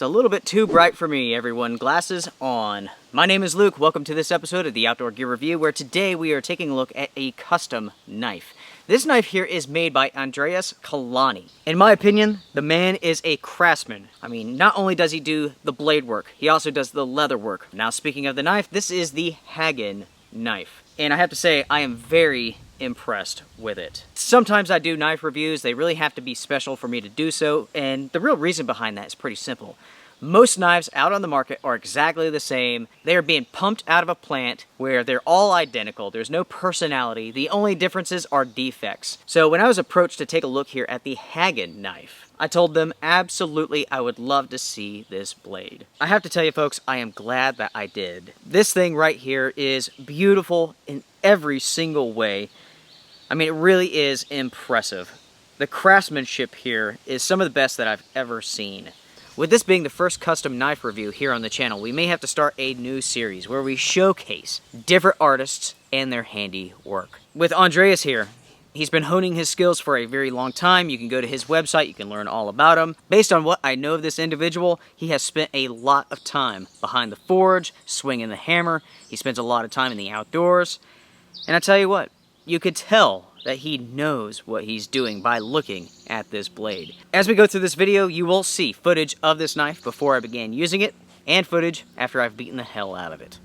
a little bit too bright for me, everyone. Glasses on. My name is Luke. Welcome to this episode of the Outdoor Gear Review, where today we are taking a look at a custom knife. This knife here is made by Andreas Kalani. In my opinion, the man is a craftsman. I mean, not only does he do the blade work, he also does the leather work. Now, speaking of the knife, this is the Hagen knife. And I have to say, I am very impressed with it. Sometimes I do knife reviews. They really have to be special for me to do so, and the real reason behind that is pretty simple. Most knives out on the market are exactly the same. They are being pumped out of a plant where they're all identical. There's no personality. The only differences are defects. So when I was approached to take a look here at the Hagen knife, I told them absolutely I would love to see this blade. I have to tell you folks, I am glad that I did. This thing right here is beautiful in every single way. I mean, it really is impressive. The craftsmanship here is some of the best that I've ever seen. With this being the first custom knife review here on the channel, we may have to start a new series where we showcase different artists and their handiwork. With Andreas here, he's been honing his skills for a very long time. You can go to his website, you can learn all about him. Based on what I know of this individual, he has spent a lot of time behind the forge, swinging the hammer. He spends a lot of time in the outdoors. And I tell you what, you could tell that he knows what he's doing by looking at this blade. As we go through this video, you will see footage of this knife before I began using it, and footage after I've beaten the hell out of it.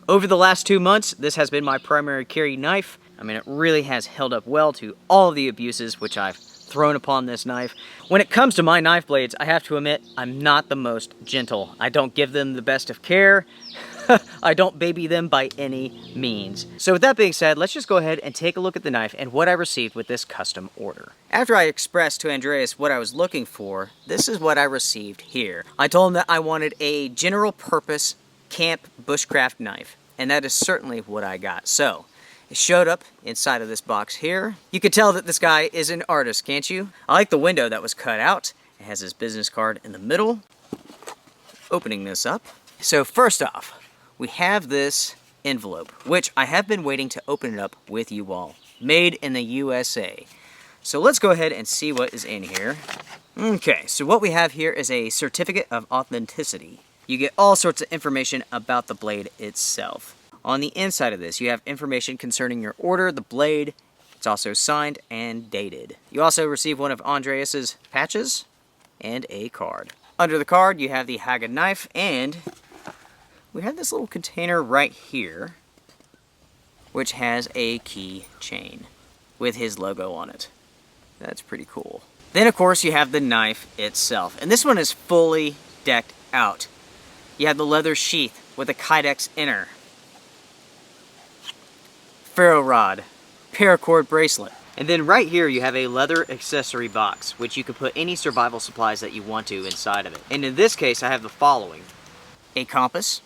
Over the last 2 months, this has been my primary carry knife. I mean, it really has held up well to all of the abuses which I've thrown upon this knife. When it comes to my knife blades, I have to admit, I'm not the most gentle. I don't give them the best of care. I don't baby them by any means. So with that being said, let's just go ahead and take a look at the knife and what I received with this custom order. After I expressed to Andreas what I was looking for, this is what I received here. I told him that I wanted a general purpose camp bushcraft knife, and that is certainly what I got. So, it showed up inside of this box here. You can tell that this guy is an artist, can't you? I like the window that was cut out. It has his business card in the middle. Opening this up. So first off, we have this envelope, which I have been waiting to open it up with you all. Made in the USA. So let's go ahead and see what is in here. Okay, so what we have here is a certificate of authenticity. You get all sorts of information about the blade itself. On the inside of this, you have information concerning your order, the blade. It's also signed and dated. You also receive one of Andreas's patches and a card. Under the card, you have the Hagen knife, and we have this little container right here, which has a key chain with his logo on it. That's pretty cool. Then, of course, you have the knife itself, and this one is fully decked out. You have the leather sheath with a Kydex inner, ferro rod, paracord bracelet. And then right here you have a leather accessory box, which you can put any survival supplies that you want to inside of it. And in this case, I have the following: a compass,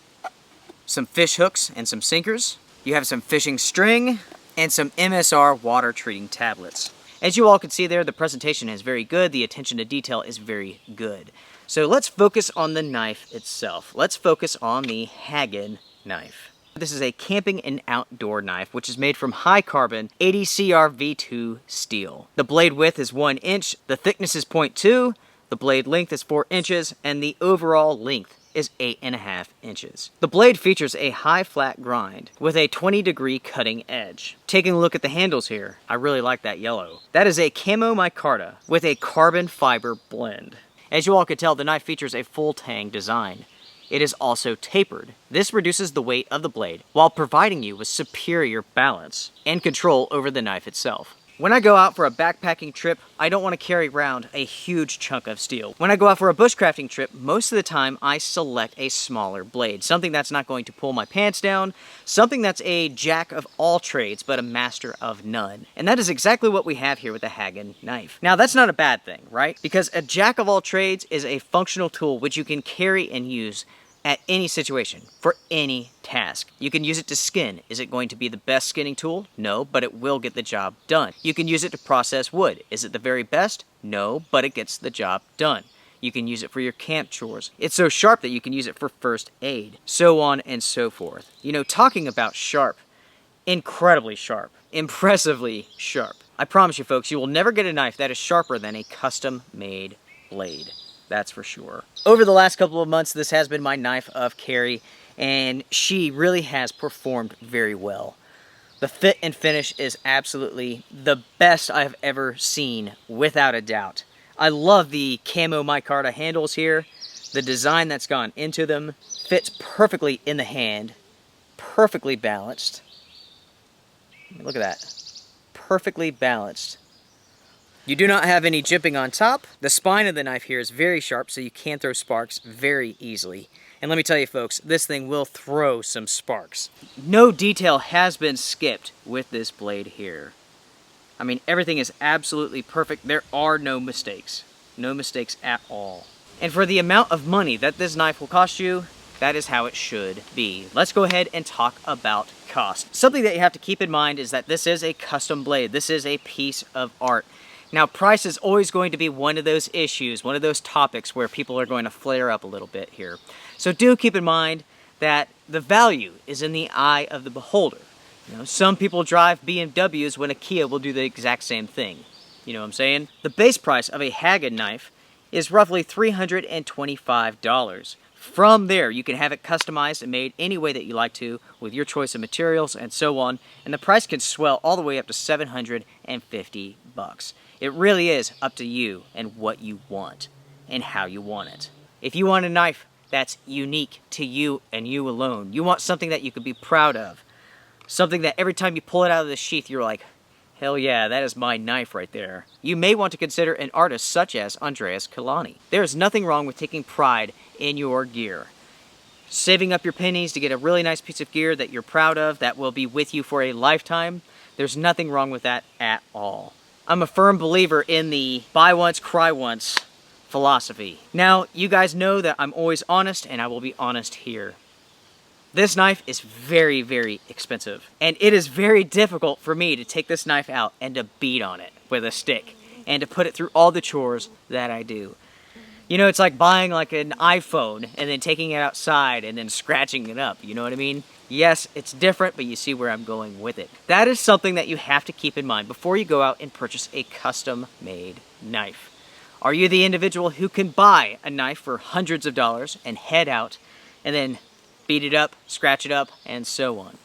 some fish hooks and some sinkers. You have some fishing string and some MSR water treating tablets. As you all can see there, the presentation is very good. The attention to detail is very good. So let's focus on the knife itself. Let's focus on the Hagen knife. This is a camping and outdoor knife, which is made from high carbon 80 CR-V2 steel. The blade width is 1 inch, the thickness is 0.2, the blade length is 4 inches, and the overall length is 8.5 inches. The blade features a high flat grind with a 20-degree cutting edge. Taking a look at the handles here, I really like that yellow. That is a camo micarta with a carbon fiber blend. As you all can tell, the knife features a full tang design. It is also tapered. This reduces the weight of the blade while providing you with superior balance and control over the knife itself. When I go out for a backpacking trip, I don't want to carry around a huge chunk of steel. When I go out for a bushcrafting trip, most of the time I select a smaller blade. Something that's not going to pull my pants down, something that's a jack of all trades but a master of none. And that is exactly what we have here with the Hagen knife. Now that's not a bad thing, right? Because a jack of all trades is a functional tool which you can carry and use at any situation, for any task. You can use it to skin. Is it going to be the best skinning tool? No, but it will get the job done. You can use it to process wood. Is it the very best? No, but it gets the job done. You can use it for your camp chores. It's so sharp that you can use it for first aid, so on and so forth. You know, talking about sharp, incredibly sharp, impressively sharp. I promise you folks, you will never get a knife that is sharper than a custom-made blade. that's for sure. Over the last couple of months, this has been my knife of carry, and she really has performed very well. The fit and finish is absolutely the best I've ever seen, without a doubt. I love the camo micarta handles here. The design that's gone into them fits perfectly in the hand, perfectly balanced. Look at that, perfectly balanced. You do not have any jimping on top. The spine of the knife here is very sharp, so you can throw sparks very easily. And let me tell you folks, this thing will throw some sparks. No detail has been skipped with this blade here. I mean, everything is absolutely perfect. There are no mistakes. No mistakes at all. And for the amount of money that this knife will cost you, that is how it should be. Let's go ahead and talk about cost. Something that you have to keep in mind is that this is a custom blade. This is a piece of art. Now, price is always going to be one of those issues, one of those topics where people are going to flare up a little bit here. So do keep in mind that the value is in the eye of the beholder. You know, some people drive BMWs when a Kia will do the exact same thing. You know what I'm saying? The base price of a Hagen knife is roughly $325. From there, you can have it customized and made any way that you like to with your choice of materials and so on, and the price can swell all the way up to $750. It really is up to you and what you want and how you want it. If you want a knife that's unique to you and you alone, you want something that you could be proud of, something that every time you pull it out of the sheath, you're like, hell yeah, that is my knife right there. You may want to consider an artist such as Andreas Kalani. There is nothing wrong with taking pride in your gear. Saving up your pennies to get a really nice piece of gear that you're proud of, that will be with you for a lifetime, there's nothing wrong with that at all. I'm a firm believer in the buy once, cry once philosophy. Now, you guys know that I'm always honest, and I will be honest here. This knife is very, very expensive, and it is very difficult for me to take this knife out and to beat on it with a stick and to put it through all the chores that I do. You know, it's like buying like an iPhone and then taking it outside and then scratching it up, you know what I mean? Yes, it's different, but you see where I'm going with it. That is something that you have to keep in mind before you go out and purchase a custom-made knife. Are you the individual who can buy a knife for hundreds of dollars and head out and then beat it up, scratch it up, and so on?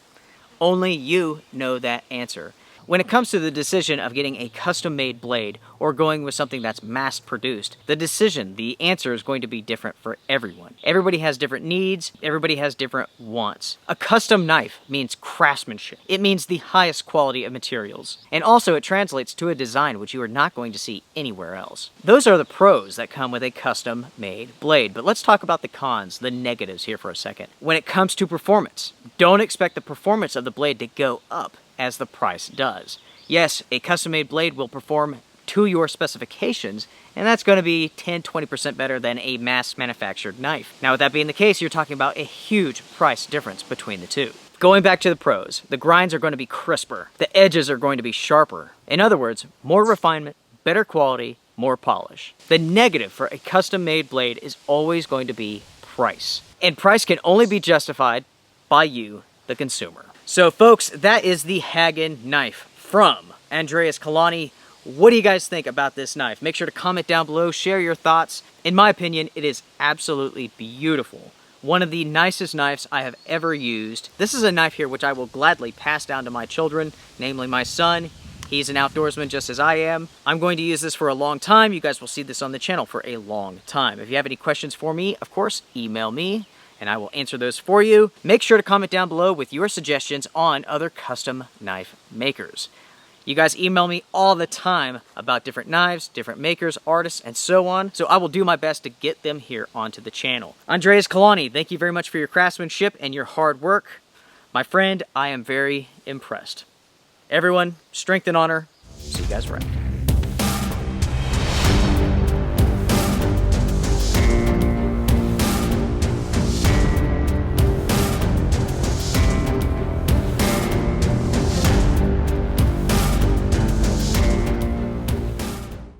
Only you know that answer. When it comes to the decision of getting a custom-made blade or going with something that's mass-produced, the answer is going to be different for everyone. Everybody has different needs, everybody has different wants. A custom knife means craftsmanship. It means the highest quality of materials. And also it translates to a design which you are not going to see anywhere else. Those are the pros that come with a custom-made blade. But let's talk about the cons, the negatives here for a second. When it comes to performance, don't expect the performance of the blade to go up as the price does. Yes, a custom-made blade will perform to your specifications, and that's going to be 10-20% better than a mass-manufactured knife. Now, with that being the case, you're talking about a huge price difference between the two. Going back to the pros, the grinds are going to be crisper. The edges are going to be sharper. In other words, more refinement, better quality, more polish. The negative for a custom-made blade is always going to be price. And price can only be justified by you, the consumer. So folks, that is the Hagen knife from Andreas Kalani. What do you guys think about this knife? Make sure to comment down below, share your thoughts. In my opinion, it is absolutely beautiful. One of the nicest knives I have ever used. This is a knife here which I will gladly pass down to my children, namely my son. He's an outdoorsman just as I am. I'm going to use this for a long time. You guys will see this on the channel for a long time. If you have any questions for me, of course, email me, and I will answer those for you. Make sure to comment down below with your suggestions on other custom knife makers. You guys email me all the time about different knives, different makers, artists, and so on, so I will do my best to get them here onto the channel. Andreas Kalani, thank you very much for your craftsmanship and your hard work. My friend, I am very impressed. Everyone, strength and honor. See you guys around.